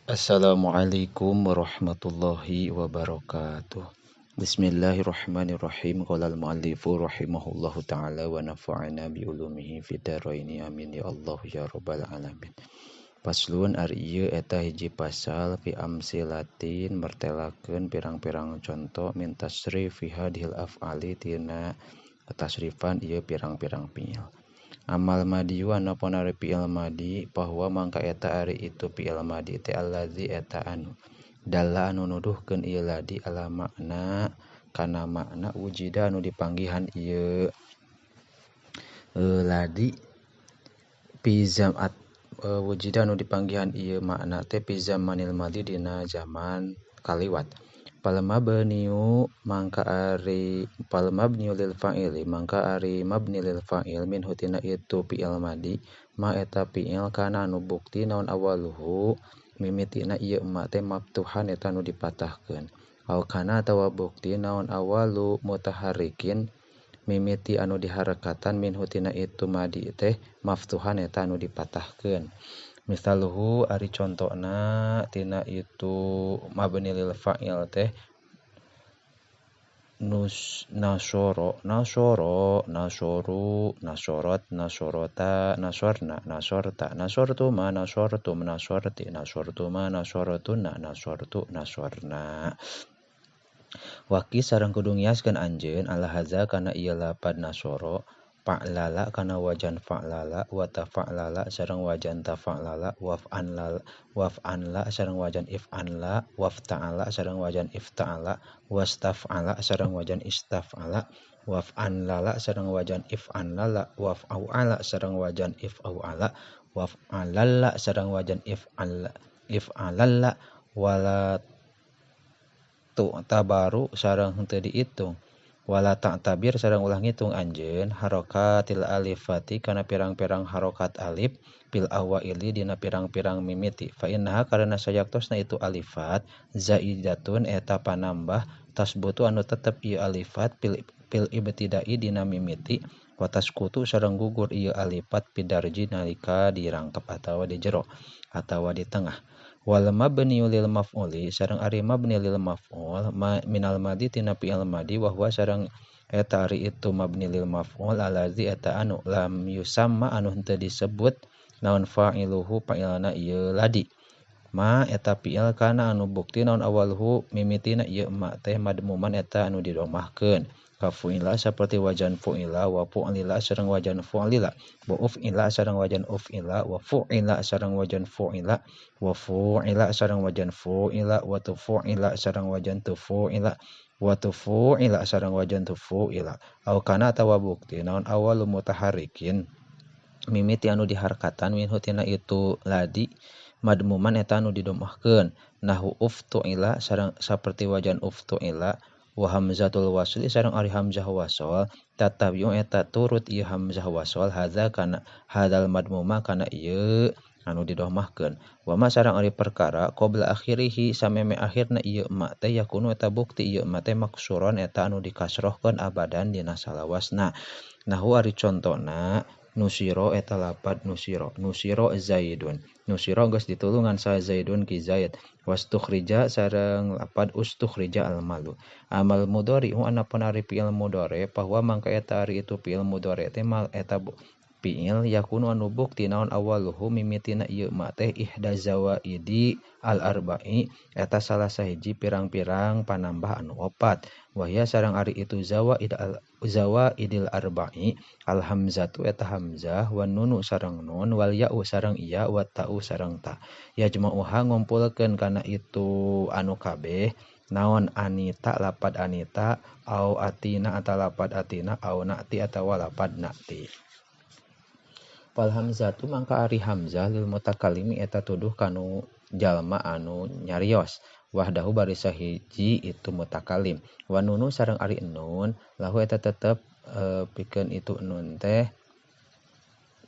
Assalamualaikum warahmatullahi wabarakatuh. Bismillahirrahmanirrahim. Qala al-muallifu rahimahullahu taala wa nafa'ana bi ulumihi fid dharaini amin ya Allah ya rabbal alamin. Paslun ari ieu eta hiji pasal fi amsilatin mertelakeun pirang-pirang contoh min tasrif fi hadhil af'ali tina tasrifan ieu pirang-pirang fiil. Amal madi wa napon ari fi'il madi bahwa mangka eta ari itu fi'il madi teh allazi eta anu dalla anu nuduhkeun ieu ladi ala makna kana makna wujida anu dipanggihan ieu ladi pizam at wujida anu dipanggihan ieu makna teh pizam manil madi dina zaman kaliwat. Palmabniu mangka ari palmabniu lil fa'ili mangka ari mabni lil fa'il min hutina itu fi'il madi ma eta fi'il kana anu bukti naon awaluhu mimitina ieu ma teh maftuhan eta anu dipatahkeun au kana atawa bukti naon awalu mutaharrikin mimiti anu diharakatan min hutina itu madi teh maftuhan eta anu dipatahkeun. Misaluhu ari contona tina itu mabni lil fa'il teh nasoro nasoru nasorot nasorota nasorna nasorta nasortuma nasortum nasorti nasortuma nasortuna nasortu nasorna. Waki sareng kudu ngiaskeun anjeun ala haza kana ieu lapad nasoro fa'lala kana wajan fa'lala wa tafa'lala sareng wajan tafa'lala waf'anla sareng wajan if'anla wafta'ala sareng wajan ifta'ala wastaf'ala sareng wajan istaf'ala waf'anlala sareng wajan if'anlala waf'au'ala sareng wajan if'au'ala waf'alalla sareng wajan if'alalla wala tabaru sareng henteu diitung wala ta'tabir sareng ulah ngitung anjeun harakatil alifati kana pirang-pirang harokat alif fil awaili dina pirang-pirang mimiti fa innaha karana sayaktosna itu alifat zaidatun eta panambah tasbutu anu tetep ieu alifat fil ibtidai dina mimiti wa taskutu sareng gugur ieu alifat pidarji nalika dirangkep atawa di jero atawa di tengah. Wal mabni lil maf'uli sareng ari mabni lil maf'ul minal madi tina fi'il madi wa huwa sareng eta ari itu mabni lil maf'ul alazi eta anu lam yusamma anu henteu disebut naon fa'iluhu fa'ilna ieu ladi ma eta fi'il kana anu bukti naon awalhu mimitina ieu ma teh madmuman eta anu didomahkeun ka fu'ila saperti wajan fu'ila wa fu'lila sareng wajan fu'lila wa uf'ila sareng wajan uf'ila wa fu'ila sareng wajan fu'ila wa fu'ila sareng wajan fu'ila wa tufu'ila sareng wajan tufu'ila wa tufu'ila sareng wajan tufu'ila au kana atawa bukti naon awalu mutaharrikin mimiti anu diharkatan min hutina itu ladi madmuman eta anu didomahkeun nahu uftu'ila sareng saperti wajan uftu'ila wa hamzatul wasli sareng ari hamzah wasol tatabiu eta turut ieu hamzah wasol hadza kana hadzal madmuma kana ieu anu didomahkeun wa ma sareng ari perkara qabla akhirih sameme akhirna ieu ma teh yakunu eta bukti ieu ma teh maksuron eta anu dikasrohkeun abadan dina salawasna. Nahu ari contona nusiro eta lapad nusiro zaidun nusiro geus ditulungan sa zaidun ki zaid wastukhrija sareng lapad ustukhrija al malu amal mudhari anapun ari fi'il mudhari bahwa mangka eta ari itu fi'il mudhari teh mal eta fi'il yakunu anu bukti naon awaluhu mimitina ieu ma teh ihda zawaidi al arba'i eta salah sahiji pirang-pirang panambah anu opat wahya sareng ari itu zawaidil arba'i al hamzatu eta hamzah wan nunu sareng nun wal ya'u sareng iya wa ta'u sareng ta yajma'uha ngumpulkeun kana itu anu kabeh naon anita lapad anita au atina ata lapad atina au na'ti atawa lapad na'ti. Fal hamzatu mangka ari hamzah lil mutakalimi eta tuduh kanu jalma anu nyarios wahdahu bari sahiji itu mutakalim wa nunu sareng ari nun lahu eta tetep pikeun itu nun teh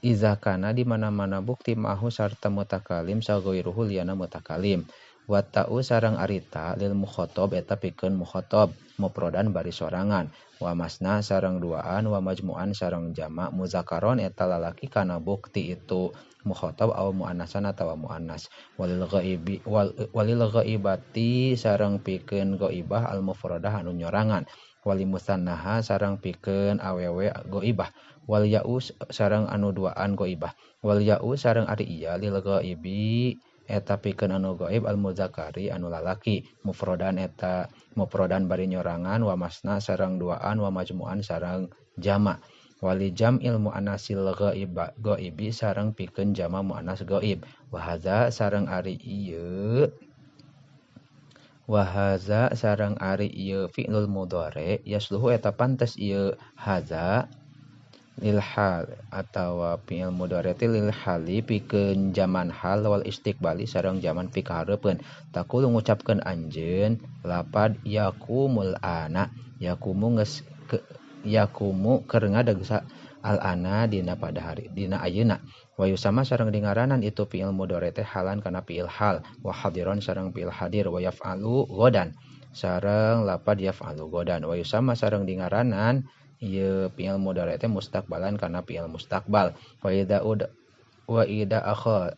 iza kana di mana-mana bukti ma'ahu sarta mutakalim sagairuhu liana mutakalim Wa ta'u sareng arita lil mukhatab eta pikeun mukhatab mufradan bari sorangan. Wa masna sareng duaan wa majmu'an sareng jama' muzakaron eta lalaki kana bukti itu mukhatab aw muannasan atawa muannas. Walil ghaibati sareng pikeun ghaibah al mufradah anu nyorangan. Wali musannaha sareng pikeun awewe ghaibah. Wal ya'u sareng anu duaan ghaibah. Wal ya'u sareng ari ieu lil ghaibi eta pikeun anu ghaib al muzakkari anu lalaki mufradan eta mufradan bari nyorangan wa masna sareng duaan wa majmu'an sareng jama' wali jam'il muannasil ghaibi sareng pikeun jama' muannas ghaib wa hadza sareng ari ieu fi'lul mudhari yasluhu eta pantes ieu hadza lil hal atawa fi'il mudhari lil hali pikeun zaman hal wal istiqbali sareng zaman pikahareupeun taqulu ngucapkeun anjeun lapad yakumul ana yakumu geus yakumu keur ngadeg al ana dina pada hari dina ayeuna wa yusama sareng dingaranan itu fi'il mudhari halan kana fi'il hal wa hadiron sareng fi'il hadir wa yaf'alu godan sareng lapad yaf'alu godan wa yusama sareng dingaranan ieu fi'il mudhari teh mustaqbalan kana fi'il mustaqbal wa ida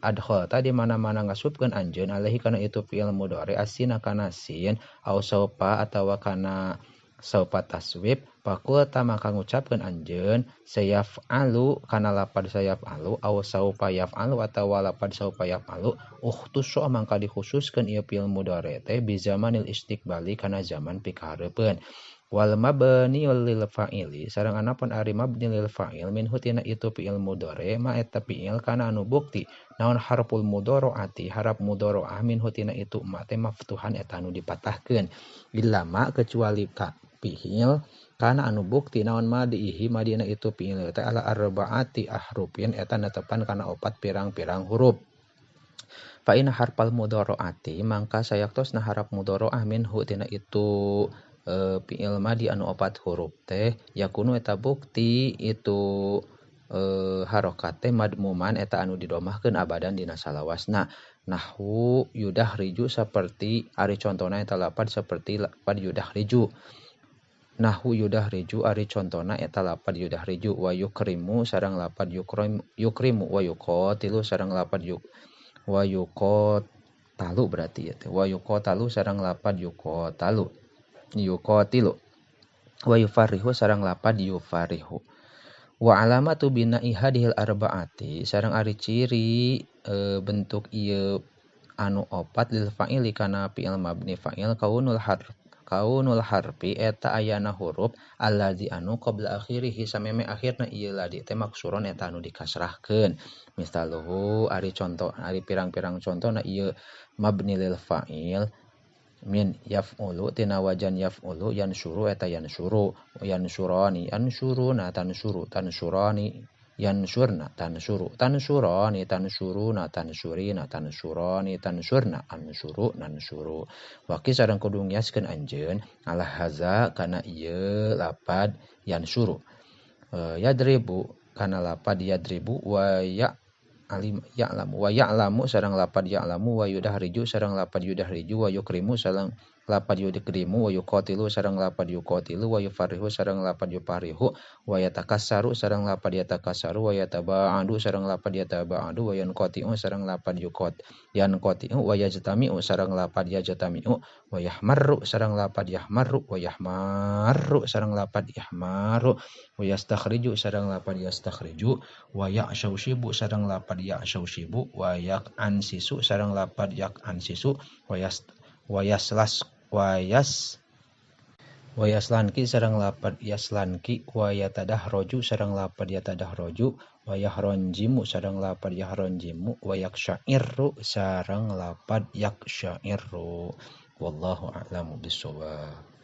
adkhal tadi mana-mana ngasupkeun anjeun alaihi kana itu fi'il mudhari asina kana sin au saupa atawa kana saupa taswib pakul ta maka ngucapkeun anjeun sayaf'alu kana lapad sayaf'alu au saupa yaf'alu atawa lapad saupa yaf'alu ukhtusu mangka dikhususkeun ieu fi'il mudhari teh bi zamanil istiqbali kana zaman pikahareupeun. Wal mabni lil fa'ili sareng anapun ari mabni lil fa'il minhu tina itu fi'il mudhari ma eta fi'il kana anu bukti naon harful mudhari'ati harap mudhari'ah minhu tina itu ma teh maftuhan eta anu dipatahkeun illa ma kecuali ka fi'il kana anu bukti naon ma diihi madina itu fi'il teh ala arba'ati ahrufin eta netepan kana 4 pirang-pirang huruf. Fa in harfal mudhari'ati mangka sayaktosna harap mudhari'ah minhu tina itu fi'il madi anu 4 huruf teh yakunu eta bukti itu harokat teh madmuman eta anu didomahkeun abadan dina salawasna nahwu yudahriju saperti ari contona eta lapad saperti lapad yudahriju nahwu yudahriju ari contona eta lapad yudahriju wa yukrimu sareng lapad yukrimu wa yuqatilu sareng lapad wa yuqatalu berarti ya teh wa yuqatalu sareng lapad yuqatalu yuqatilu wa yufarihu sareng lapad yufarihu wa alamatu bina'i hadhil arba'ati sareng ari ciri bentuk ieu anu 4 lil fa'ili kana fi'il mabni fa'il kaunul harfi eta ayana huruf allazi anu qabla akhirih sameme akhirna ieu ladi teh maksuron eta anu dikasrahkeun misaluhu ari contoh ari pirang-pirang contohna ieu mabni lil fa'il min yaf'ulu tina wajan yaf'ulu yansuru eta yansuru yansurani yansuruna tansuru tansurani yansurna tansuru tansurani tansuruna tansurina tansurani tansurna ansuru nansuru waki sareng kudu ngiaskeun anjeun ala haza kana ieu lapad yansuru yadribu kana lapad yadribu wa ya'lamu sareng lapad ya'lamu wa yudahriju sareng lapad yudahriju wa yukrimu sareng lapad yukrimu wa yuqatilu sareng lapad yuqatilu wa yufarihu sareng lapad yufarihu wa yatakassaru sareng lapad yatakassaru wa yataba'adu sareng lapad yataba'adu wa yanqati'u sareng lapad yanqati'u wa yajtami'u sareng lapad yajtami'u wa yahmarru sareng lapad yahmarru wa yahmarru sareng lapad yahmarru wa yastakhriju sareng lapad yastakhriju wa ya'syushibu sareng lapad ya'syushibu wa yaq'ansisu sareng lapad yaq'ansisu wa yaslanki sareng lapad yaslanki wa yatadahroju sareng lapad yatadahroju wa yahronjimu sareng lapad yahronjimu wa yaksyairu sareng lapad yaksyairu wallahu a'lamu bissawab.